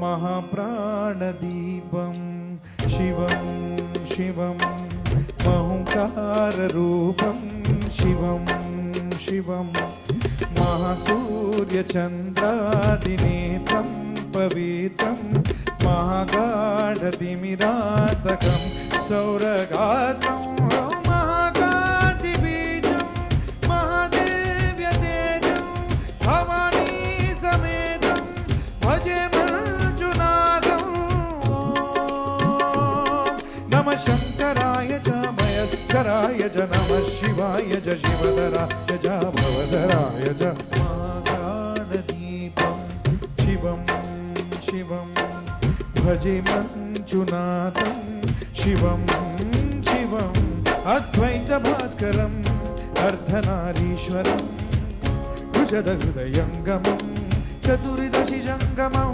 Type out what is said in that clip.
महाप्राणदीपं शिवं शिवं महंकाररूपं शिवं शिवं महासूर्यचन्द्रादिनेत्रं पवित्रं महागाढतिमिरातकं सौरगात्रं महाकान्तिबीजं महादेव्यतेजं भवानी समेतं भजे मंजुनाथं। नमः शंकराय च मयस्कराय च नमः शिवाय च शिवधराय च भवधराय च महागाढदीपं शिवं शिवं भजे मंजुनाथं शिवं शिवम् अद्वैतभास्करम् अर्धनारीश्वरम् कुशदहृदयङ्गमं चतुर्दशि जङ्गमौ